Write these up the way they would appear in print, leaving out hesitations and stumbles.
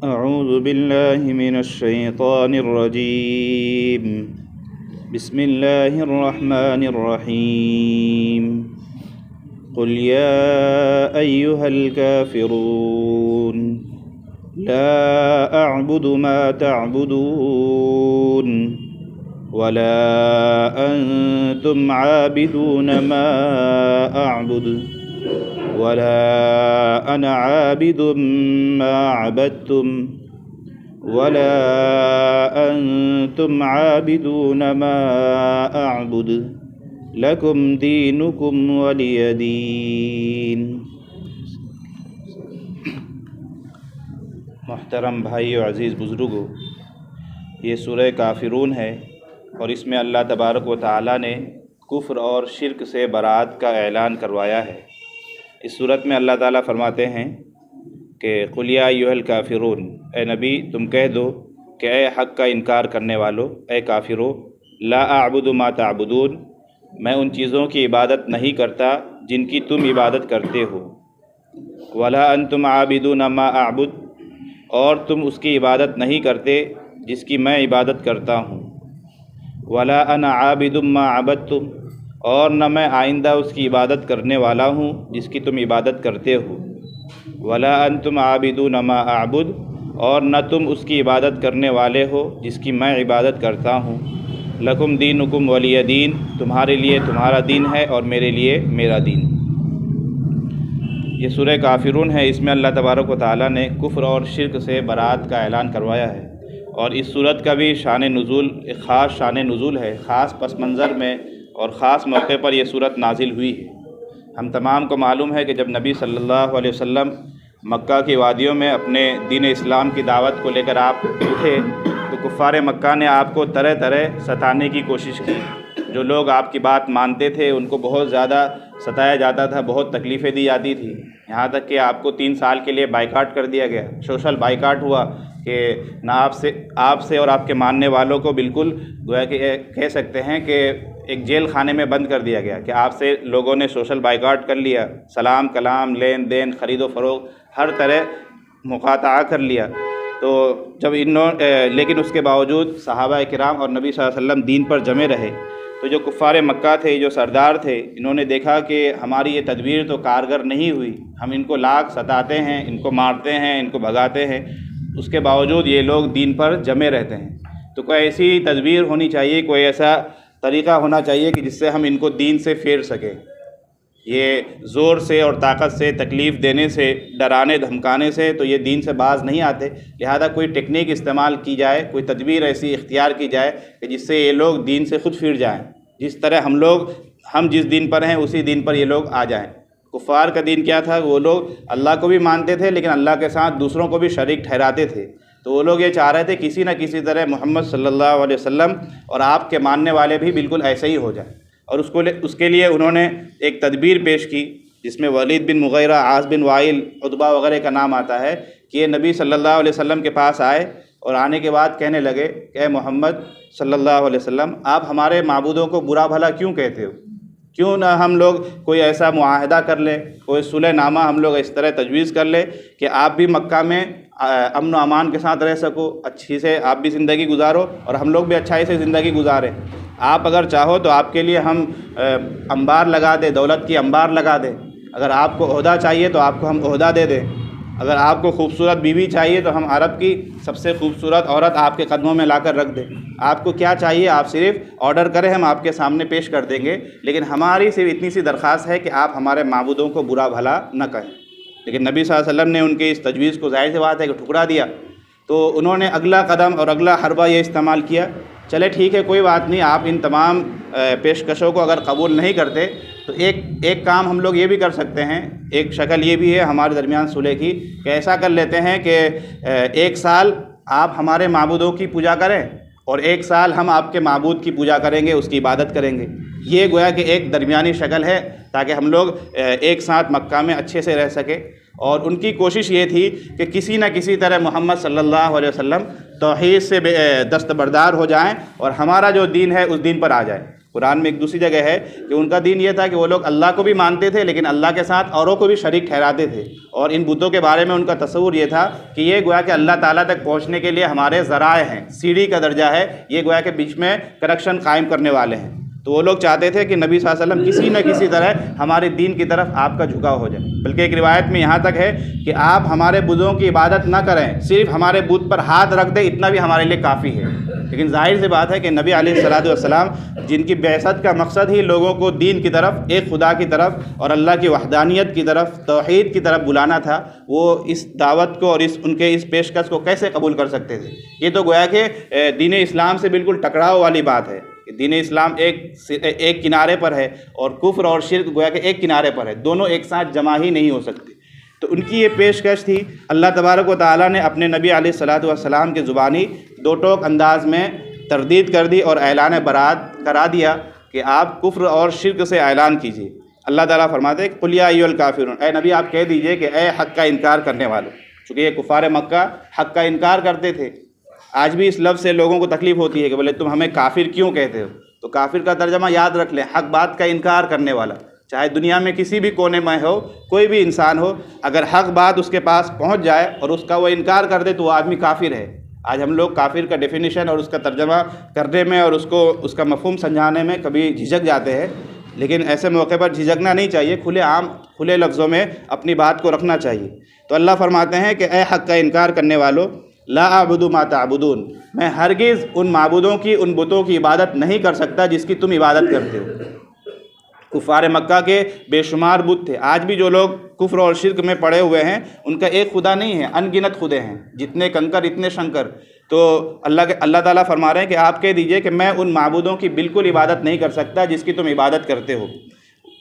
أعوذ بالله من الشيطان الرجيم. بسم الله الرحمن الرحيم. قل يا أيها الكافرون لا أعبد ما تعبدون ولا أنتم عابدون ما أعبد ولا أنا عابد ما عبدتم ولا أنتم عابدون ما أعبد لكم دينكم ولي دين. محترم بھائی و عزیز بزرگوں، یہ سورہ کافرون ہے اور اس میں اللہ تبارک و تعالیٰ نے کفر اور شرک سے برات کا اعلان کروایا ہے۔ اس صورت میں اللہ تعالیٰ فرماتے ہیں کہ قل یا ایھا الکافرون، اے نبی تم کہہ دو کہ اے حق کا انکار کرنے والو، اے کافرو، لا اعبد ما تعبدون، میں ان چیزوں کی عبادت نہیں کرتا جن کی تم عبادت کرتے ہو، ولا انتم عابدون ما اعبد، اور تم اس کی عبادت نہیں کرتے جس کی میں عبادت کرتا ہوں، ولا انا عابد ما عبدتم، اور نہ میں آئندہ اس کی عبادت کرنے والا ہوں جس کی تم عبادت کرتے ہو، ولا انتم عابدون ما اعبد، اور نہ تم اس کی عبادت کرنے والے ہو جس کی میں عبادت کرتا ہوں، لکم دینکم ولی دین، تمہارے لیے تمہارا دین ہے اور میرے لیے میرا دین۔ یہ سورہ کافرون ہے، اس میں اللہ تبارک و تعالیٰ نے کفر اور شرک سے برات کا اعلان کروایا ہے، اور اس صورت کا بھی شان نزول ایک خاص شان نزول ہے، خاص پس منظر میں اور خاص موقع پر یہ صورت نازل ہوئی ہے۔ ہم تمام کو معلوم ہے کہ جب نبی صلی اللہ علیہ وسلم مکہ کی وادیوں میں اپنے دین اسلام کی دعوت کو لے کر آپ اٹھے تو کفار مکہ نے آپ کو طرح طرح ستانے کی کوشش کی۔ جو لوگ آپ کی بات مانتے تھے ان کو بہت زیادہ ستایا جاتا تھا، بہت تکلیفیں دی جاتی تھی، یہاں تک کہ آپ کو 3 سال کے لیے بائیکاٹ کر دیا گیا، سوشل بائیکاٹ ہوا کہ نہ آپ سے اور آپ کے ماننے والوں کو بالکل گویا کہ کہہ سکتے ہیں کہ ایک جیل خانے میں بند کر دیا گیا کہ آپ سے لوگوں نے سوشل بائیکاٹ کر لیا، سلام کلام، لین دین، خرید و فروخت، ہر طرح مقاطعہ کر لیا۔ تو جب لیکن اس کے باوجود صحابہ کرام اور نبی صلی اللہ علیہ وسلم دین پر جمے رہے، تو جو کفار مکہ تھے، جو سردار تھے، انہوں نے دیکھا کہ ہماری یہ تدبیر تو کارگر نہیں ہوئی، ہم ان کو لاکھ ستاتے ہیں، ان کو مارتے ہیں، ان کو بھگاتے ہیں، اس کے باوجود یہ لوگ دین پر جمے رہتے ہیں۔ تو کوئی ایسی تدبیر ہونی چاہیے، کوئی ایسا طریقہ ہونا چاہیے کہ جس سے ہم ان کو دین سے پھیر سکیں۔ یہ زور سے اور طاقت سے، تکلیف دینے سے، ڈرانے دھمکانے سے تو یہ دین سے باز نہیں آتے، لہذا کوئی ٹیکنیک استعمال کی جائے، کوئی تدبیر ایسی اختیار کی جائے کہ جس سے یہ لوگ دین سے خود پھر جائیں، جس طرح ہم جس دین پر ہیں اسی دین پر یہ لوگ آ جائیں۔ کفار کا دین کیا تھا؟ وہ لوگ اللہ کو بھی مانتے تھے لیکن اللہ کے ساتھ دوسروں کو بھی شریک ٹھہراتے تھے، تو وہ لوگ یہ چاہ رہے تھے کسی نہ کسی طرح محمد صلی اللہ علیہ وسلم اور آپ کے ماننے والے بھی بالکل ایسے ہی ہو جائیں، اور اس کے لیے انہوں نے ایک تدبیر پیش کی جس میں ولید بن مغیرہ، عاص بن وائل، عتبہ وغیرہ کا نام آتا ہے کہ یہ نبی صلی اللہ علیہ وسلم کے پاس آئے اور آنے کے بعد کہنے لگے کہ اے محمد صلی اللہ علیہ وسلم، آپ ہمارے معبودوں کو برا بھلا کیوں کہتے ہو؟ کیوں نہ ہم لوگ کوئی ایسا معاہدہ کر لیں، کوئی صلح نامہ ہم لوگ اس طرح تجویز کر لیں کہ آپ بھی مکہ میں امن و امان کے ساتھ رہ سکو، اچھی سے آپ بھی زندگی گزارو اور ہم لوگ بھی اچھائی سے زندگی گزاریں۔ آپ اگر چاہو تو آپ کے لیے ہم انبار لگا دیں، دولت کی انبار لگا دیں، اگر آپ کو عہدہ چاہیے تو آپ کو ہم عہدہ دے دیں، اگر آپ کو خوبصورت بیوی چاہیے تو ہم عرب کی سب سے خوبصورت عورت آپ کے قدموں میں لا کر رکھ دیں، آپ کو کیا چاہیے آپ صرف آرڈر کریں، ہم آپ کے سامنے پیش کر دیں گے، لیکن ہماری صرف اتنی سی درخواست ہے کہ آپ ہمارے معبودوں کو برا بھلا نہ کہیں۔ لیکن نبی صلی اللہ علیہ وسلم نے ان کی اس تجویز کو ظاہر سی بات ہے کہ ٹھکرا دیا، تو انہوں نے اگلا قدم اور اگلا حربہ یہ استعمال کیا، چلے ٹھیک ہے کوئی بات نہیں، آپ ان تمام پیشکشوں کو اگر قبول نہیں کرتے تو ایک کام ہم لوگ یہ بھی کر سکتے ہیں، ایک شکل یہ بھی ہے ہمارے درمیان صلح کی کہ ایسا کر لیتے ہیں کہ 1 سال آپ ہمارے معبودوں کی پوجا کریں اور 1 سال ہم آپ کے معبود کی پوجا کریں گے، اس کی عبادت کریں گے۔ یہ گویا کہ ایک درمیانی شکل ہے تاکہ ہم لوگ ایک ساتھ مکہ میں اچھے سے رہ سکیں، اور ان کی کوشش یہ تھی کہ کسی نہ کسی طرح محمد صلی اللہ علیہ وسلم توحید سے دستبردار ہو جائیں اور ہمارا جو دین ہے اس دین پر آ جائیں۔ قرآن میں ایک دوسری جگہ ہے کہ ان کا دین یہ تھا کہ وہ لوگ اللہ کو بھی مانتے تھے لیکن اللہ کے ساتھ اوروں کو بھی شریک ٹھہراتے تھے، اور ان بتوں کے بارے میں ان کا تصور یہ تھا کہ یہ گویا کہ اللہ تعالیٰ تک پہنچنے کے لیے ہمارے ذرائع ہیں، سیڑھی کا درجہ ہے، یہ گویا کہ بیچ میں کنیکشن قائم کرنے والے ہیں۔ تو وہ لوگ چاہتے تھے کہ نبی صلی اللہ علیہ وسلم کسی نہ کسی طرح ہمارے دین کی طرف آپ کا جھکاؤ ہو جائے، بلکہ ایک روایت میں یہاں تک ہے کہ آپ ہمارے بتوں کی عبادت نہ کریں، صرف ہمارے بت پر ہاتھ رکھ دیں، اتنا بھی ہمارے لیے کافی ہے۔ لیکن ظاہر سی بات ہے کہ نبی علیہ الصلوۃ والسلام جن کی بعثت کا مقصد ہی لوگوں کو دین کی طرف، ایک خدا کی طرف اور اللہ کی وحدانیت کی طرف، توحید کی طرف بلانا تھا، وہ اس دعوت کو اور ان کے اس پیشکش کو کیسے قبول کر سکتے تھے؟ یہ تو گویا کہ دین اسلام سے بالکل ٹکراؤ والی بات ہے کہ دین اسلام ایک کنارے پر ہے اور کفر اور شرک گویا کہ ایک کنارے پر ہے، دونوں ایک ساتھ جمع ہی نہیں ہو سکتے۔ تو ان کی یہ پیشکش تھی، اللہ تبارک و تعالیٰ نے اپنے نبی علیہ الصلوۃ والسلام کے زبانی دو ٹوک انداز میں تردید کر دی اور اعلان برات کرا دیا کہ آپ کفر اور شرک سے اعلان کیجیے۔ اللہ تعالیٰ فرماتے ہیں کہ قل یا ایھا الکافرون، اے نبی آپ کہہ دیجئے کہ اے حق کا انکار کرنے والوں، چونکہ یہ کفار مکہ حق کا انکار کرتے تھے۔ آج بھی اس لفظ سے لوگوں کو تکلیف ہوتی ہے کہ بولے تم ہمیں کافر کیوں کہتے ہو؟ تو کافر کا ترجمہ یاد رکھ لیں، حق بات کا انکار کرنے والا۔ چاہے دنیا میں کسی بھی کونے میں ہو، کوئی بھی انسان ہو، اگر حق بات اس کے پاس پہنچ جائے اور اس کا وہ انکار کر دے تو وہ آدمی کافر ہے۔ آج ہم لوگ کافر کا ڈیفینیشن اور اس کا ترجمہ کرنے میں اور اس کا مفہوم سمجھانے میں کبھی جھجک جاتے ہیں، لیکن ایسے موقع پر جھجکنا نہیں چاہیے، کھلے عام کھلے لفظوں میں اپنی بات کو رکھنا چاہیے۔ تو اللہ فرماتے ہیں کہ اے حق کا انکار کرنے والو، لا اعبد ما تعبدون، میں ہرگز ان معبودوں کی، ان بتوں کی عبادت نہیں کر سکتا جس کی تم عبادت کرتے ہو۔ کفار مکہ کے بے شمار بت تھے، آج بھی جو لوگ کفر اور شرک میں پڑے ہوئے ہیں ان کا ایک خدا نہیں ہے، ان گنت خدے ہیں، جتنے کنکر اتنے شنکر۔ تو اللہ تعالیٰ فرما رہے ہیں کہ آپ کہہ دیجئے کہ میں ان معبودوں کی بالکل عبادت نہیں کر سکتا جس کی تم عبادت کرتے ہو۔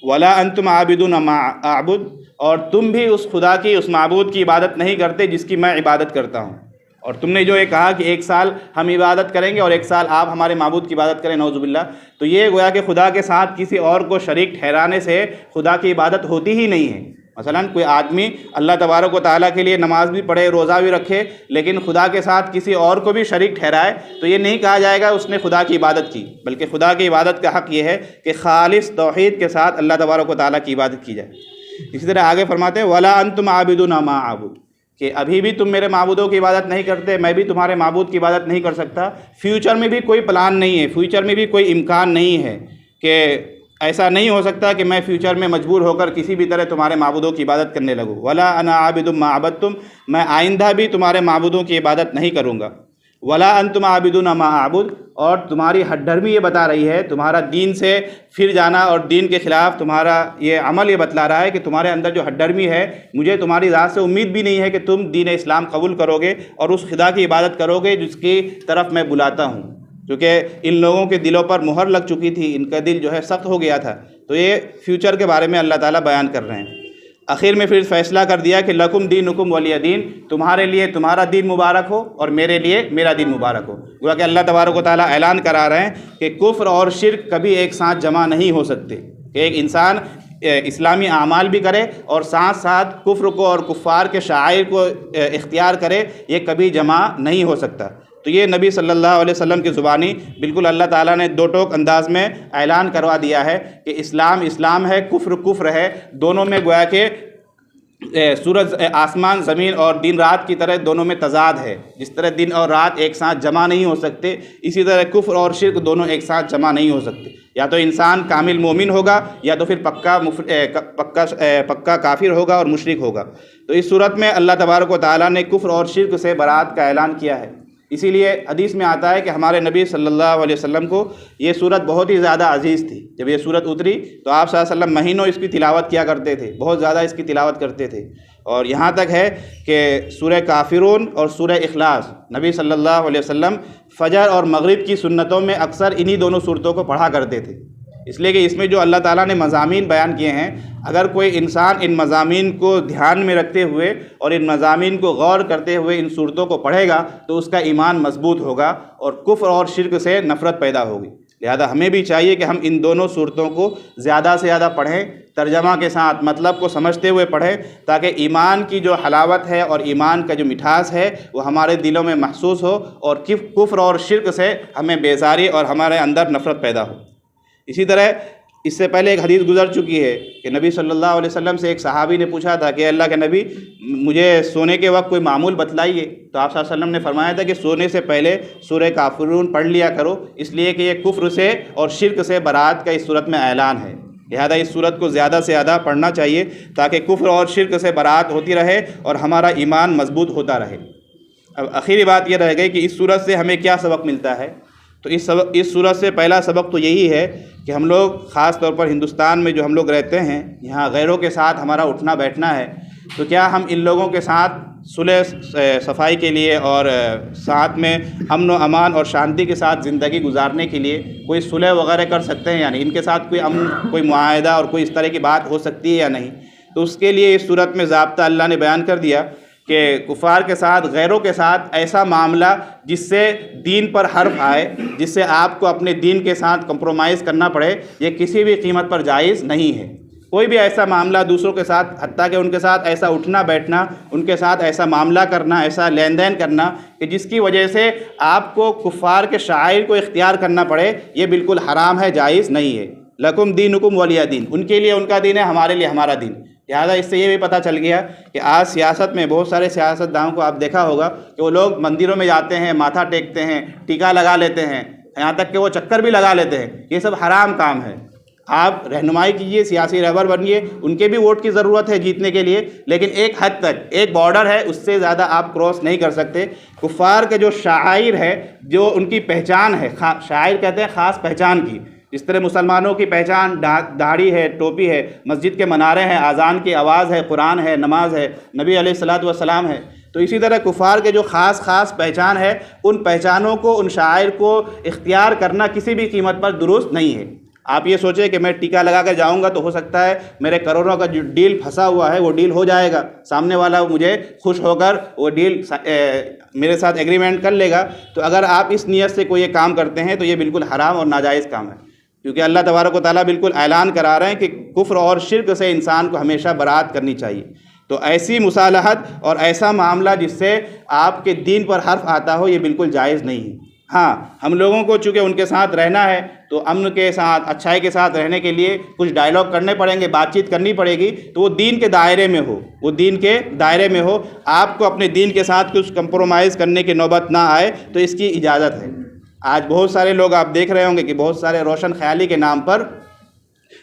ولا انتم عابدون ما اعبد، اور تم بھی اس خدا کی، اس معبود کی عبادت نہیں کرتے جس کی میں عبادت کرتا ہوں۔ اور تم نے جو یہ کہا کہ ایک سال ہم عبادت کریں گے اور ایک سال آپ ہمارے معبود کی عبادت کریں، نعوذ باللہ، تو یہ گویا کہ خدا کے ساتھ کسی اور کو شریک ٹھہرانے سے خدا کی عبادت ہوتی ہی نہیں ہے۔ مثلا کوئی آدمی اللہ تبارک و تعالیٰ کے لیے نماز بھی پڑھے، روزہ بھی رکھے، لیکن خدا کے ساتھ کسی اور کو بھی شریک ٹھہرائے تو یہ نہیں کہا جائے گا اس نے خدا کی عبادت کی، بلکہ خدا کی عبادت کا حق یہ ہے کہ خالص توحید کے ساتھ اللہ تبارک و تعالیٰ کی عبادت کی جائے۔ اسی طرح آگے فرماتے ہیں وَلَا أَنْتُمْ عَابِدُونَ مَا أَعْبُدُ، کہ ابھی بھی تم میرے معبودوں کی عبادت نہیں کرتے، میں بھی تمہارے معبود کی عبادت نہیں کر سکتا۔ فیوچر میں بھی کوئی پلان نہیں ہے، فیوچر میں بھی کوئی امکان نہیں ہے کہ ایسا نہیں ہو سکتا کہ میں فیوچر میں مجبور ہو کر کسی بھی طرح تمہارے معبودوں کی عبادت کرنے لگوں۔ ولا انا عابد ما عبدتم، میں آئندہ بھی تمہارے معبودوں کی عبادت نہیں کروں گا۔ ولا انتم عابدون ما اعبد، اور تمہاری ہٹ ڈرمی یہ بتا رہی ہے، تمہارا دین سے پھر جانا اور دین کے خلاف تمہارا یہ عمل یہ بتلا رہا ہے کہ تمہارے اندر جو ہٹ ڈرمی ہے، مجھے تمہاری ذات سے امید بھی نہیں ہے کہ تم دین اسلام قبول کرو گے اور اس خدا کی عبادت کرو گے جس کی طرف میں بلاتا ہوں، کیونکہ ان لوگوں کے دلوں پر مہر لگ چکی تھی، ان کا دل جو ہے سخت ہو گیا تھا۔ تو یہ فیوچر کے بارے میں اللہ تعالیٰ بیان کر رہے ہیں۔ آخر میں پھر فیصلہ کر دیا کہ لکم دینکم ولی دین، تمہارے لیے تمہارا دین مبارک ہو اور میرے لیے میرا دین مبارک ہو۔ گویا کہ اللہ تبارک و تعالیٰ اعلان کرا رہے ہیں کہ کفر اور شرک کبھی ایک ساتھ جمع نہیں ہو سکتے، کہ ایک انسان اسلامی اعمال بھی کرے اور ساتھ ساتھ کفر کو اور کفار کے شعائر کو اختیار کرے، یہ کبھی جمع نہیں ہو سکتا۔ تو یہ نبی صلی اللہ علیہ وسلم کی زبانی بالکل اللہ تعالیٰ نے دو ٹوک انداز میں اعلان کروا دیا ہے کہ اسلام اسلام ہے، کفر کفر ہے، دونوں میں گویا کہ سورج آسمان زمین اور دن رات کی طرح دونوں میں تضاد ہے۔ جس طرح دن اور رات ایک ساتھ جمع نہیں ہو سکتے، اسی طرح کفر اور شرک دونوں ایک ساتھ جمع نہیں ہو سکتے۔ یا تو انسان کامل مومن ہوگا یا تو پھر پکا کافر ہوگا اور مشرک ہوگا۔ تو اس صورت میں اللہ تبارک و تعالیٰ نے کفر اور شرک سے برات کا اعلان کیا ہے۔ اسی لیے حدیث میں آتا ہے کہ ہمارے نبی صلی اللہ علیہ وسلم کو یہ صورت بہت ہی زیادہ عزیز تھی۔ جب یہ صورت اتری تو آپ صلی اللہ علیہ وسلم مہینوں اس کی تلاوت کیا کرتے تھے، بہت زیادہ اس کی تلاوت کرتے تھے، اور یہاں تک ہے کہ سورہ کافرون اور سورہ اخلاص نبی صلی اللہ علیہ وسلم فجر اور مغرب کی سنتوں میں اکثر انہی دونوں صورتوں کو پڑھا کرتے تھے، اس لیے کہ اس میں جو اللہ تعالیٰ نے مضامین بیان کیے ہیں، اگر کوئی انسان ان مضامین کو دھیان میں رکھتے ہوئے اور ان مضامین کو غور کرتے ہوئے ان صورتوں کو پڑھے گا تو اس کا ایمان مضبوط ہوگا اور کفر اور شرک سے نفرت پیدا ہوگی۔ لہذا ہمیں بھی چاہیے کہ ہم ان دونوں صورتوں کو زیادہ سے زیادہ پڑھیں، ترجمہ کے ساتھ مطلب کو سمجھتے ہوئے پڑھیں، تاکہ ایمان کی جو حلاوت ہے اور ایمان کا جو مٹھاس ہے وہ ہمارے دلوں میں محسوس ہو اور کفر اور شرک سے ہمیں بیزاری اور ہمارے اندر نفرت پیدا ہو۔ اسی طرح اس سے پہلے ایک حدیث گزر چکی ہے کہ نبی صلی اللہ علیہ وسلم سے ایک صحابی نے پوچھا تھا کہ اللہ کے نبی مجھے سونے کے وقت کوئی معمول بتلائیے، تو آپ صلی اللہ علیہ وسلم نے فرمایا تھا کہ سونے سے پہلے سورہ کافرون پڑھ لیا کرو، اس لیے کہ یہ کفر سے اور شرک سے برات کا اس صورت میں اعلان ہے، لہذا اس صورت کو زیادہ سے زیادہ پڑھنا چاہیے تاکہ کفر اور شرک سے برات ہوتی رہے اور ہمارا ایمان مضبوط ہوتا رہے۔ اب آخری بات یہ رہ گئی کہ اس صورت سے ہمیں کیا سبق ملتا ہے، تو اس صورت سے پہلا سبق تو یہی ہے کہ ہم لوگ خاص طور پر ہندوستان میں جو ہم لوگ رہتے ہیں، یہاں غیروں کے ساتھ ہمارا اٹھنا بیٹھنا ہے، تو کیا ہم ان لوگوں کے ساتھ صلح صفائی کے لیے اور ساتھ میں امن و امان اور شانتی کے ساتھ زندگی گزارنے کے لیے کوئی صلح وغیرہ کر سکتے ہیں، یعنی ان کے ساتھ کوئی معاہدہ اور کوئی اس طرح کی بات ہو سکتی ہے یا نہیں؟ تو اس کے لیے اس صورت میں ضابطہ اللہ نے بیان کر دیا کہ کفار کے ساتھ، غیروں کے ساتھ ایسا معاملہ جس سے دین پر حرف آئے، جس سے آپ کو اپنے دین کے ساتھ کمپرومائز کرنا پڑے، یہ کسی بھی قیمت پر جائز نہیں ہے۔ کوئی بھی ایسا معاملہ دوسروں کے ساتھ، حتیٰ کہ ان کے ساتھ ایسا اٹھنا بیٹھنا، ان کے ساتھ ایسا معاملہ کرنا، ایسا لین دین کرنا کہ جس کی وجہ سے آپ کو کفار کے شعائر کو اختیار کرنا پڑے، یہ بالکل حرام ہے، جائز نہیں ہے۔ لکم دینکم ولی دین، ان کے لیے ان کا دین ہے، ہمارے لیے ہمارا دین۔ لہٰذا اس سے یہ بھی پتہ چل گیا کہ آج سیاست میں بہت سارے سیاستدانوں کو آپ دیکھا ہوگا کہ وہ لوگ مندروں میں جاتے ہیں، ماتھا ٹیکتے ہیں، ٹیکا لگا لیتے ہیں، یہاں تک کہ وہ چکر بھی لگا لیتے ہیں، یہ سب حرام کام ہے۔ آپ رہنمائی کیجئے، سیاسی رہبر بنیے، ان کے بھی ووٹ کی ضرورت ہے جیتنے کے لیے، لیکن ایک حد تک، ایک بارڈر ہے، اس سے زیادہ آپ کراس نہیں کر سکتے۔ کفار کے جو شعائر ہے، جو ان کی پہچان ہے، شاعر کہتے ہیں خاص پہچان کی، اس طرح مسلمانوں کی پہچان داڑھی ہے، ٹوپی ہے، مسجد کے منارے ہیں، اذان کی آواز ہے، قرآن ہے، نماز ہے، نبی علیہ الصلوۃ والسلام ہے، تو اسی طرح کفار کے جو خاص پہچان ہے، ان پہچانوں کو، ان شاعر کو اختیار کرنا کسی بھی قیمت پر درست نہیں ہے۔ آپ یہ سوچیں کہ میں ٹیکا لگا کر جاؤں گا تو ہو سکتا ہے میرے کروڑوں کا جو ڈیل پھنسا ہوا ہے وہ ڈیل ہو جائے گا، سامنے والا مجھے خوش ہو کر وہ ڈیل میرے ساتھ ایگریمنٹ کر لے گا۔ تو اگر آپ اس نیت سے کوئی یہ کام کرتے ہیں تو یہ بالکل حرام اور ناجائز کام ہے، کیونکہ اللہ تبارک و تعالیٰ بالکل اعلان کرا رہے ہیں کہ کفر اور شرک سے انسان کو ہمیشہ برات کرنی چاہیے۔ تو ایسی مصالحت اور ایسا معاملہ جس سے آپ کے دین پر حرف آتا ہو، یہ بالکل جائز نہیں ہے۔ ہاں، ہم لوگوں کو چونکہ ان کے ساتھ رہنا ہے تو امن کے ساتھ، اچھائی کے ساتھ رہنے کے لیے کچھ ڈائلاگ کرنے پڑیں گے، بات چیت کرنی پڑے گی، تو وہ دین کے دائرے میں ہو، وہ دین کے دائرے میں ہو، آپ کو اپنے دین کے ساتھ کچھ کمپرومائز کرنے کی نوبت نہ آئے، تو اس کی اجازت ہے۔ آج بہت سارے لوگ آپ دیکھ رہے ہوں گے کہ بہت سارے روشن خیالی کے نام پر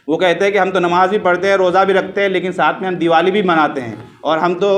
وہ کہتے ہیں کہ ہم تو نماز بھی پڑھتے ہیں، روزہ بھی رکھتے ہیں، لیکن ساتھ میں ہم دیوالی بھی مناتے ہیں اور ہم تو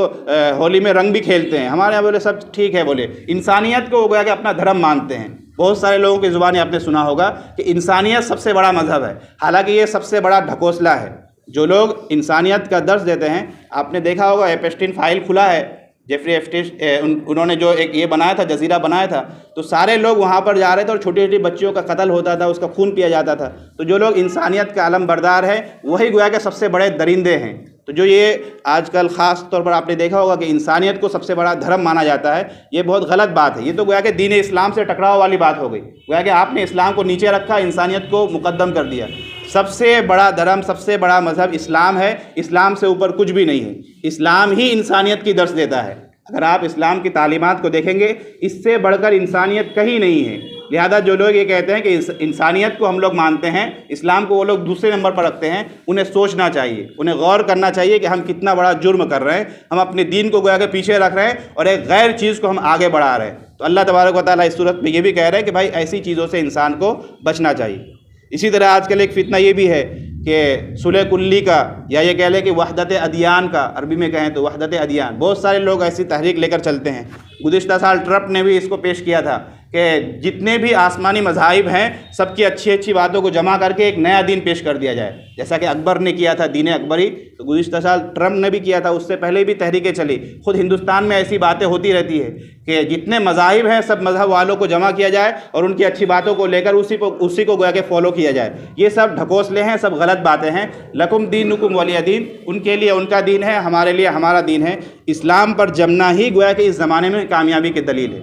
ہولی میں رنگ بھی کھیلتے ہیں، ہمارے یہاں بولے سب ٹھیک ہے، بولے انسانیت کو وہ کہ اپنا دھرم مانتے ہیں۔ بہت سارے لوگوں کی زبانیں آپ نے سنا ہوگا کہ انسانیت سب سے بڑا مذہب ہے، حالانکہ یہ سب سے بڑا ڈھکوسلا ہے۔ جو لوگ انسانیت کا درس دیتے ہیں، آپ نے دیکھا ہوگا ایپسٹین فائل کھلا ہے، جیفری ایپسٹین، انہوں نے جو ایک یہ بنایا تھا، جزیرہ بنایا تھا، تو سارے لوگ وہاں پر جا رہے تھے اور چھوٹی چھوٹی بچیوں کا قتل ہوتا تھا، اس کا خون پیا جاتا تھا۔ تو جو لوگ انسانیت کا علم بردار ہیں، وہی گویا کہ سب سے بڑے درندے ہیں۔ تو جو یہ آج کل خاص طور پر آپ نے دیکھا ہوگا کہ انسانیت کو سب سے بڑا دھرم مانا جاتا ہے، یہ بہت غلط بات ہے۔ یہ تو گویا کہ دین اسلام سے ٹکراؤ والی بات ہو گئی، گویا کہ آپ نے اسلام کو نیچے رکھا، انسانیت کو مقدم کر دیا۔ سب سے بڑا دھرم، سب سے بڑا مذہب اسلام ہے، اسلام سے اوپر کچھ بھی نہیں ہے۔ اسلام ہی انسانیت کی درس دیتا ہے۔ اگر آپ اسلام کی تعلیمات کو دیکھیں گے، اس سے بڑھ کر انسانیت کہیں نہیں ہے۔ لہذا جو لوگ یہ کہتے ہیں کہ انسانیت کو ہم لوگ مانتے ہیں، اسلام کو وہ لوگ دوسرے نمبر پر رکھتے ہیں، انہیں سوچنا چاہیے، انہیں غور کرنا چاہیے کہ ہم کتنا بڑا جرم کر رہے ہیں۔ ہم اپنے دین کو گویا کہ پیچھے رکھ رہے ہیں اور ایک غیر چیز کو ہم آگے بڑھا رہے ہیں۔ تو اللہ تبارک و تعالیٰ اس صورت میں یہ بھی کہہ رہے ہیں کہ بھائی ایسی چیزوں سے انسان کو بچنا چاہیے۔ اسی طرح آج کل ایک فتنہ یہ بھی ہے کہ صلح کلی کا، یا یہ کہہ لیں کہ وحدت ادیان کا، عربی میں کہیں تو وحدت ادیان، بہت سارے لوگ ایسی تحریک لے کر چلتے ہیں۔ گزشتہ سال ٹرمپ نے بھی اس کو پیش کیا تھا کہ جتنے بھی آسمانی مذاہب ہیں، سب کی اچھی اچھی باتوں کو جمع کر کے ایک نیا دین پیش کر دیا جائے، جیسا کہ اکبر نے کیا تھا، دین اکبری۔ تو گزشتہ سال ٹرمپ نے بھی کیا تھا، اس سے پہلے بھی تحریکیں چلی۔ خود ہندوستان میں ایسی باتیں ہوتی رہتی ہے کہ جتنے مذاہب ہیں، سب مذہب والوں کو جمع کیا جائے اور ان کی اچھی باتوں کو لے کر اسی کو گویا کہ فالو کیا جائے۔ یہ سب ڈھکوسلے ہیں، سب غلط باتیں ہیں۔ لکم دینکم ولی دین، ان کے لیے ان کا دین ہے، ہمارے لیے ہمارا دین ہے۔ اسلام پر جمنا ہی گویا کہ اس زمانے میں کامیابی کی دلیل ہے۔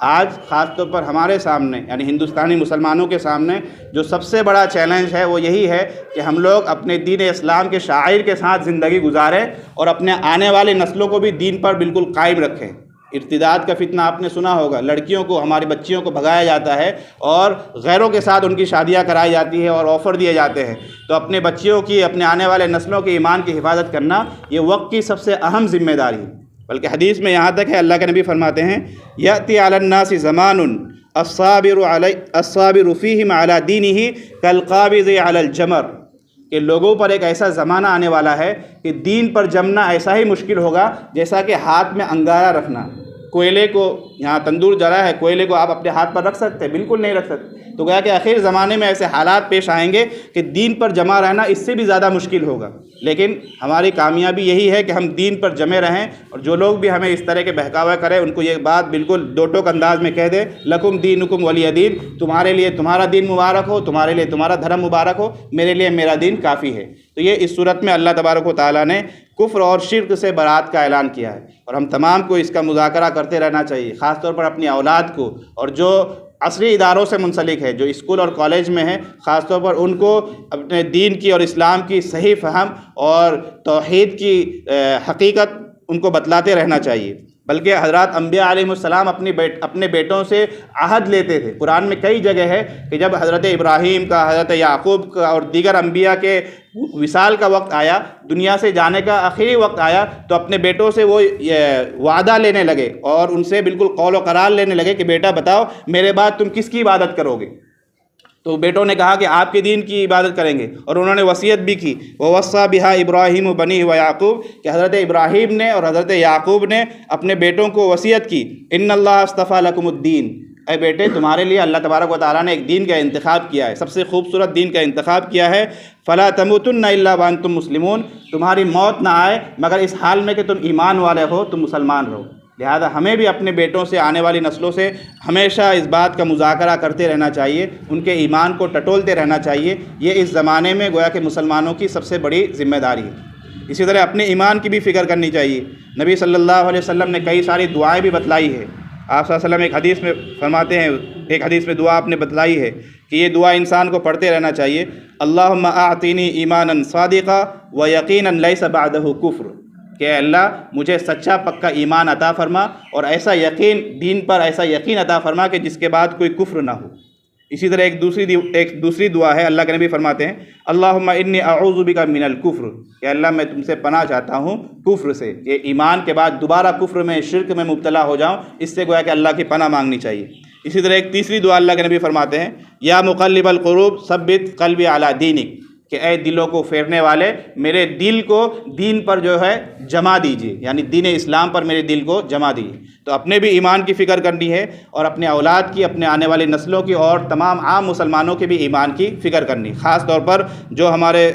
آج خاص طور پر ہمارے سامنے، یعنی ہندوستانی مسلمانوں کے سامنے جو سب سے بڑا چیلنج ہے وہ یہی ہے کہ ہم لوگ اپنے دین اسلام کے شاعر کے ساتھ زندگی گزاریں اور اپنے آنے والی نسلوں کو بھی دین پر بالکل قائم رکھیں۔ ارتداد کا فتنہ آپ نے سنا ہوگا، لڑکیوں کو، ہماری بچیوں کو بھگایا جاتا ہے اور غیروں کے ساتھ ان کی شادیاں کرائی جاتی ہے اور آفر دیے جاتے ہیں۔ تو اپنے بچیوں کی، اپنے آنے والے نسلوں کے ایمان کی حفاظت کرنا یہ وقت کی سب سے اہم ذمہ داری ہے۔ بلکہ حدیث میں یہاں تک ہے، اللہ کے نبی فرماتے ہیں یأتی علی الناس زمان الصابر فیہم علی دینہ کالقابض علی الجمر، کہ لوگوں پر ایک ایسا زمانہ آنے والا ہے کہ دین پر جمنا ایسا ہی مشکل ہوگا جیسا کہ ہاتھ میں انگارہ رکھنا۔ کوئلے کو، یہاں تندور جلا ہے، کوئلے کو آپ اپنے ہاتھ پر رکھ سکتے ہیں؟ بالکل نہیں رکھ سکتے۔ تو گویا کہ آخر زمانے میں ایسے حالات پیش آئیں گے کہ دین پر جمع رہنا اس سے بھی زیادہ مشکل ہوگا۔ لیکن ہماری کامیابی یہی ہے کہ ہم دین پر جمے رہیں، اور جو لوگ بھی ہمیں اس طرح کے بہکاوے کریں ان کو یہ بات بالکل دو ٹوک انداز میں کہہ دیں، لکم دینکم ولی دین، تمہارے لیے تمہارا دین مبارک ہو، تمہارے لیے تمہارا دھرم مبارک ہو، میرے لیے میرا دین کافی ہے۔ تو یہ اس صورت میں اللہ تبارک و تعالیٰ نے کفر اور شرک سے برات کا اعلان کیا ہے، اور ہم تمام کو اس کا مذاکرہ کرتے رہنا چاہیے، خاص طور پر اپنی اولاد کو، اور جو عصری اداروں سے منسلک ہے، جو اسکول اور کالج میں ہیں، خاص طور پر ان کو اپنے دین کی اور اسلام کی صحیح فہم اور توحید کی حقیقت ان کو بتلاتے رہنا چاہیے۔ بلکہ حضرات انبیاء علیہ السلام اپنے بیٹوں سے عہد لیتے تھے۔ قرآن میں کئی جگہ ہے کہ جب حضرت ابراہیم کا، حضرت یعقوب کا اور دیگر انبیاء کے وصال کا وقت آیا، دنیا سے جانے کا آخری وقت آیا، تو اپنے بیٹوں سے وہ وعدہ لینے لگے اور ان سے بالکل قول و قرار لینے لگے کہ بیٹا بتاؤ میرے بعد تم کس کی عبادت کرو گے؟ تو بیٹوں نے کہا کہ آپ کے دین کی عبادت کریں گے، اور انہوں نے وصیت بھی کی، وَوَصَّى بِهَا إِبْرَاهِيمُ بَنِيهِ وَيَعْقُوبُ، کہ حضرت ابراہیم نے اور حضرت یعقوب نے اپنے بیٹوں کو وصیت کی، إِنَّ اللَّهَ اصْطَفَىٰ لَكُمُ الدِّينَ، اے بیٹے تمہارے لیے اللہ تبارک و تعالیٰ نے ایک دین کا انتخاب کیا ہے، سب سے خوبصورت دین کا انتخاب کیا ہے، فَلَا تَمُوتُنَّ إِلَّا وَأَنْتُم مُّسْلِمُونَ، تمہاری موت نہ آئے مگر اس حال میں کہ تم ایمان والے ہو، تم مسلمان رہو۔ لہذا ہمیں بھی اپنے بیٹوں سے، آنے والی نسلوں سے ہمیشہ اس بات کا مذاکرہ کرتے رہنا چاہیے، ان کے ایمان کو ٹٹولتے رہنا چاہیے۔ یہ اس زمانے میں گویا کہ مسلمانوں کی سب سے بڑی ذمہ داری ہے۔ اسی طرح اپنے ایمان کی بھی فکر کرنی چاہیے۔ نبی صلی اللہ علیہ وسلم نے کئی ساری دعائیں بھی بتلائی ہے۔ آپ صلی اللہ علیہ وسلم ایک حدیث میں فرماتے ہیں، ایک حدیث میں دعا آپ نے بتلائی ہے کہ یہ دعا انسان کو پڑھتے رہنا چاہیے، اللہم اعطینی ایمانا صادقا و یقینا لیس بعدہ کفر، کہ اے اللہ مجھے سچا پکا ایمان عطا فرما اور ایسا یقین، دین پر ایسا یقین عطا فرما کہ جس کے بعد کوئی کفر نہ ہو۔ اسی طرح ایک دوسری دعا ہے، اللہ کے نبی فرماتے ہیں اللہم انی اعوذ بک من الکفر، کہ اللہ میں تم سے پناہ چاہتا ہوں کفر سے، کہ ایمان کے بعد دوبارہ کفر میں، شرک میں مبتلا ہو جاؤں، اس سے گویا کہ اللہ کی پناہ مانگنی چاہیے۔ اسی طرح ایک تیسری دعا اللہ کے نبی فرماتے ہیں یا مقلب القلوب ثبت قلبی علی دینک، کہ اے دلوں کو پھیرنے والے میرے دل کو دین پر جو ہے جما دیجیے، یعنی دین اسلام پر میرے دل کو جما دیجیے۔ تو اپنے بھی ایمان کی فکر کرنی ہے، اور اپنے اولاد کی، اپنے آنے والی نسلوں کی، اور تمام عام مسلمانوں کی بھی ایمان کی فکر کرنی، خاص طور پر جو ہمارے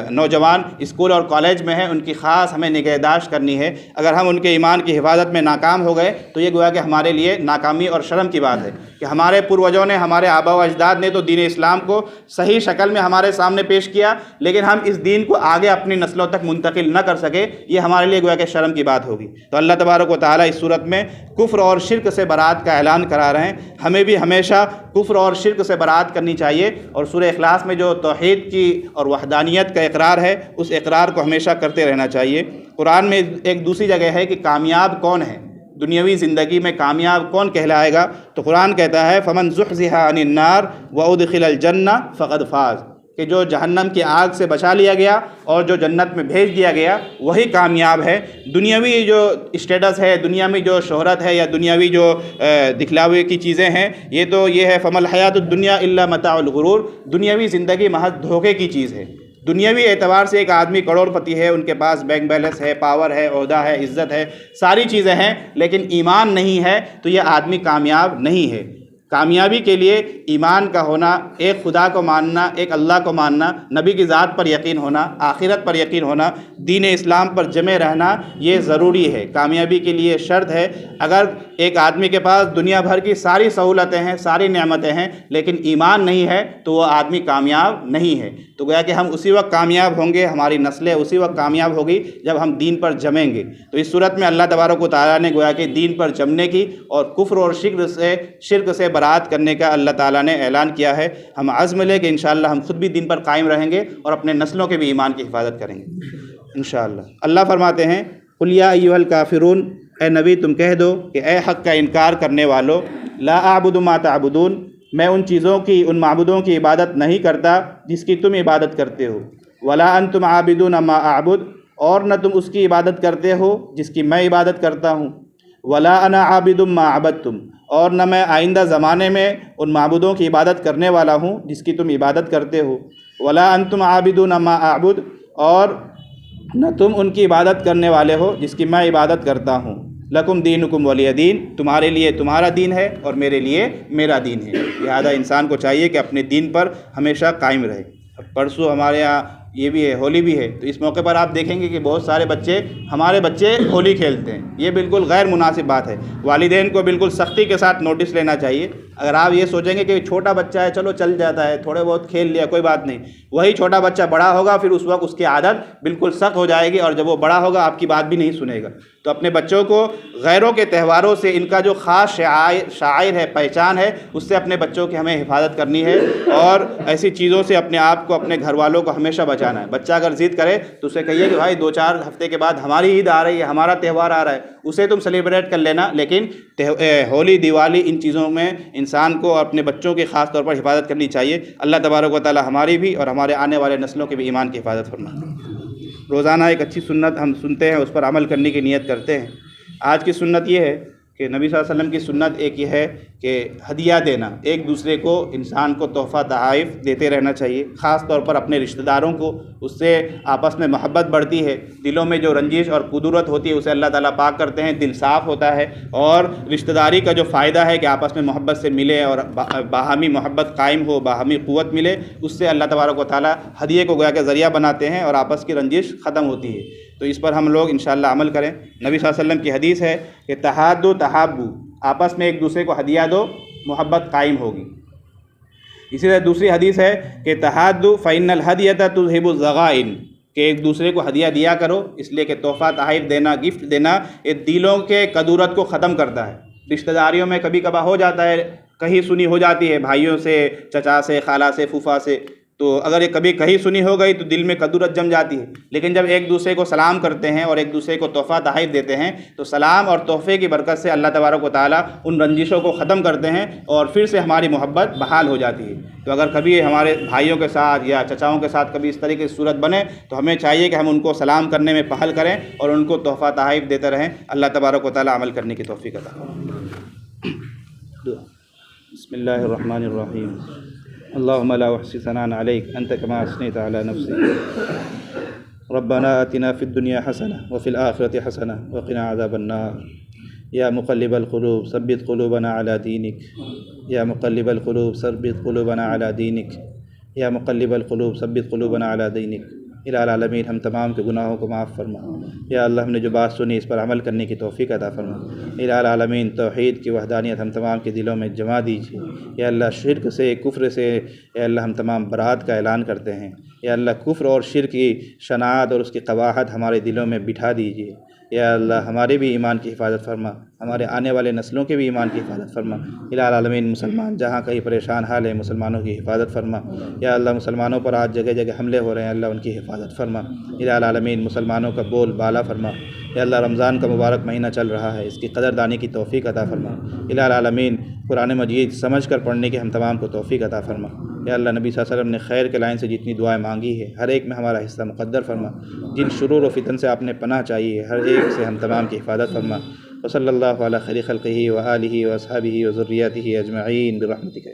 نوجوان اسکول اور کالج میں ہیں ان کی خاص ہمیں نگہداشت کرنی ہے۔ اگر ہم ان کے ایمان کی حفاظت میں ناکام ہو گئے تو یہ گویا کہ ہمارے لیے ناکامی اور شرم کی بات ہے کہ ہمارے پروجوں نے، ہمارے آبا و اجداد نے تو دین اسلام کو صحیح شکل میں ہمارے سامنے پیش کیا، لیکن ہم اس دین کو آگے اپنی نسلوں تک منتقل نہ کر سکے، یہ ہمارے لیے گویا کہ شرم کی بات ہوگی۔ تو اللہ تبارک و تعالیٰ اس صورت میں کفر اور شرک سے برات کا اعلان کرا رہے ہیں۔ ہمیں بھی ہمیشہ کفر اور شرک سے برات کرنی چاہیے، اور سورہ اخلاص میں جو توحید کی اور وحدانیت کا اقرار ہے اس اقرار کو ہمیشہ کرتے رہنا چاہیے۔ قرآن میں ایک دوسری جگہ ہے کہ کامیاب کون ہے، دنیاوی زندگی میں کامیاب کون کہلائے گا، تو قرآن کہتا ہے فمن زحزح عن النار وادخل الجنہ فقد فاز، کہ جو جہنم کی آگ سے بچا لیا گیا اور جو جنت میں بھیج دیا گیا وہی کامیاب ہے۔ دنیاوی جو اسٹیٹس ہے، دنیا میں جو شہرت ہے، یا دنیاوی جو دکھلاوے کی چیزیں ہیں، یہ تو یہ ہے فما الحیات الدنیا الا متاع الغرور، دنیاوی زندگی محض دھوکے کی چیز ہے۔ دنیاوی اعتبار سے ایک آدمی کروڑ پتی ہے، ان کے پاس بینک بیلنس ہے، پاور ہے، عہدہ ہے، عزت ہے، ساری چیزیں ہیں، لیکن ایمان نہیں ہے تو یہ آدمی کامیاب نہیں ہے۔ کامیابی کے لیے ایمان کا ہونا، ایک خدا کو ماننا، ایک اللہ کو ماننا، نبی کی ذات پر یقین ہونا، آخرت پر یقین ہونا، دین اسلام پر جمے رہنا، یہ ضروری ہے، کامیابی کے لیے شرط ہے۔ اگر ایک آدمی کے پاس دنیا بھر کی ساری سہولتیں ہیں، ساری نعمتیں ہیں، لیکن ایمان نہیں ہے تو وہ آدمی کامیاب نہیں ہے۔ تو گویا کہ ہم اسی وقت کامیاب ہوں گے، ہماری نسلیں اسی وقت کامیاب ہوگی جب ہم دین پر جمیں گے۔ تو اس صورت میں اللہ تبارک و تعالیٰ نے گویا کہ دین پر جمنے کی اور کفر اور شرک سے برات کرنے کا اللہ تعالیٰ نے اعلان کیا ہے۔ ہم عزم لیں کہ انشاءاللہ ہم خود بھی دین پر قائم رہیں گے اور اپنے نسلوں کے بھی ایمان کی حفاظت کریں گے انشاءاللہ۔ اللہ فرماتے ہیں قل یا ایھا الکافرون اے نبی تم کہہ دو کہ اے حق کا انکار کرنے والو، لا اعبد ما تعبدون، میں ان چیزوں کی، ان معبودوں کی عبادت نہیں کرتا جس کی تم عبادت کرتے ہو، ولا انتم عابدون ما اعبد، اور نہ تم اس کی عبادت کرتے ہو جس کی میں عبادت کرتا ہوں، ولا انا عابد ما عبدتم، اور نہ میں آئندہ زمانے میں ان معبودوں کی عبادت کرنے والا ہوں جس کی تم عبادت کرتے ہو، ولا انتم عابدون ما اعبد، اور نہ تم ان کی عبادت کرنے والے ہو جس کی میں عبادت کرتا ہوں، لکم دینکم ولی دین، تمہارے لیے تمہارا دین ہے اور میرے لیے میرا دین ہے۔ لہذا انسان کو چاہیے کہ اپنے دین پر ہمیشہ قائم رہے۔ پرسوں ہمارے یہاں یہ بھی ہے، ہولی بھی ہے، تو اس موقع پر آپ دیکھیں گے کہ بہت سارے بچے، ہمارے بچے ہولی کھیلتے ہیں۔ یہ بالکل غیر مناسب بات ہے۔ والدین کو بالکل سختی کے ساتھ نوٹس لینا چاہیے۔ اگر آپ یہ سوچیں گے کہ چھوٹا بچہ ہے، چلو چل جاتا ہے، تھوڑے بہت کھیل لیا، کوئی بات نہیں، وہی چھوٹا بچہ بڑا ہوگا، پھر اس وقت اس کی عادت بالکل سخت ہو جائے گی، اور جب وہ بڑا ہوگا آپ کی بات بھی نہیں سنے گا۔ تو اپنے بچوں کو غیروں کے تہواروں سے، ان کا جو خاص شعائر ہے، پہچان ہے، اس سے اپنے بچوں کی ہمیں حفاظت کرنی ہے، اور ایسی چیزوں سے اپنے آپ کو، اپنے گھر والوں کو ہمیشہ بچانا ہے۔ بچہ اگر ضد کرے تو اسے کہیے کہ بھائی 2-4 ہفتے کے بعد ہماری عید آ رہی ہے، ہمارا تہوار آ رہا ہے، اسے تم سیلیبریٹ کر لینا، لیکن ہولی، دیوالی، ان چیزوں میں انسان کو اور اپنے بچوں کی خاص طور پر حفاظت کرنی چاہیے۔ اللہ تبارک و تعالی ہماری بھی اور ہمارے آنے والے نسلوں کے بھی ایمان کی حفاظت فرمائے۔ روزانہ ایک اچھی سنت ہم سنتے ہیں، اس پر عمل کرنے کی نیت کرتے ہیں۔ آج کی سنت یہ ہے کہ نبی صلی اللہ علیہ وسلم کی سنت ایک یہ ہے کہ ہدیہ دینا، ایک دوسرے کو، انسان کو تحفہ تحائف دیتے رہنا چاہیے، خاص طور پر اپنے رشتہ داروں کو۔ اس سے آپس میں محبت بڑھتی ہے، دلوں میں جو رنجش اور قدورت ہوتی ہے اسے اللہ تعالیٰ پاک کرتے ہیں، دل صاف ہوتا ہے، اور رشتہ داری کا جو فائدہ ہے کہ آپس میں محبت سے ملے اور باہمی محبت قائم ہو، باہمی قوت ملے، اس سے اللہ تبارک و تعالیٰ ہدیے کو گویا کے ذریعہ بناتے ہیں اور آپس کی رنجش ختم ہوتی ہے۔ تو اس پر ہم لوگ انشاءاللہ عمل کریں۔ نبی صلی اللہ علیہ وسلم کی حدیث ہے کہ تحادوا تحابوا، آپس میں ایک دوسرے کو ہدیہ دو، محبت قائم ہوگی۔ اسی طرح دوسری حدیث ہے کہ تحادوا فإن الہدیۃ تذہب الضغائن، کہ ایک دوسرے کو ہدیہ دیا کرو، اس لیے کہ تحفہ تحائف دینا، گفٹ دینا، یہ دلوں کے کدورت کو ختم کرتا ہے۔ رشتہ داریوں میں کبھی کبھار ہو جاتا ہے، کہیں سنی ہو جاتی ہے، بھائیوں سے، چچا سے، خالہ سے، پھوپھا سے، تو اگر یہ کبھی کہیں سنی ہو گئی تو دل میں کدورت جم جاتی ہے۔ لیکن جب ایک دوسرے کو سلام کرتے ہیں اور ایک دوسرے کو تحفہ تحائف دیتے ہیں تو سلام اور تحفے کی برکت سے اللہ تبارک و تعالیٰ ان رنجشوں کو ختم کرتے ہیں اور پھر سے ہماری محبت بحال ہو جاتی ہے۔ تو اگر کبھی ہمارے بھائیوں کے ساتھ یا چچاؤں کے ساتھ کبھی اس طریقے کی صورت بنے تو ہمیں چاہیے کہ ہم ان کو سلام کرنے میں پہل کریں اور ان کو تحفہ تحائف دیتے رہیں۔ اللہ تبارک و تعالیٰ عمل کرنے کی توفیق عطا فرمائے۔ بسم اللہ الرحمن الرحیم۔ اللهم لا احصي ثناء عليك انت كما اثنيت على نفسك ربنا آتنا في الدنيا حسنه وفي الاخره حسنه وقنا عذاب النار يا مقلب القلوب ثبت قلوبنا على دينك يا مقلب القلوب ثبت قلوبنا على دينك يا مقلب القلوب ثبت قلوبنا على دينك۔ الہ العالمین ہم تمام کے گناہوں کو معاف فرما۔ یا اللہ ہم نے جو بات سنی اس پر عمل کرنے کی توفیق عطا فرما۔ الہ العالمین توحید کی وحدانیت ہم تمام کے دلوں میں جما دیجیے۔ یا اللہ شرک سے، کفر سے، یا اللہ ہم تمام برات کا اعلان کرتے ہیں۔ یا اللہ کفر اور شرک کی شناعت اور اس کی قباحت ہمارے دلوں میں بٹھا دیجیے۔ یا اللہ ہمارے بھی ایمان کی حفاظت فرما، ہمارے آنے والے نسلوں کے بھی ایمان کی حفاظت فرما۔ الہ العالمین مسلمان جہاں کہیں پریشان حال ہے مسلمانوں کی حفاظت فرما۔ یا اللہ مسلمانوں پر آج جگہ جگہ حملے ہو رہے ہیں، اللہ ان کی حفاظت فرما۔ الہ العالمین مسلمانوں کا بول بالا فرما۔ یا اللہ رمضان کا مبارک مہینہ چل رہا ہے، اس کی قدردانی کی توفیق عطا فرما۔ الہ العالمین قرآن مجید سمجھ کر پڑھنے کی ہم تمام کو توفیق عطا فرما۔ یا اللہ نبی صلی اللہ علیہ وسلم نے خیر کے لائن سے جتنی دعائیں مانگی ہے ہر ایک میں ہمارا حصہ مقدر فرما۔ جن شرور و فتن سے آپ نے پناہ چاہیے ہے ہر ایک سے ہم تمام کی حفاظت فرما۔ وصلی اللہ علی خیر خلقہ و آلہ و اصحابہ و ذریاتہ اجمعین برحمتک۔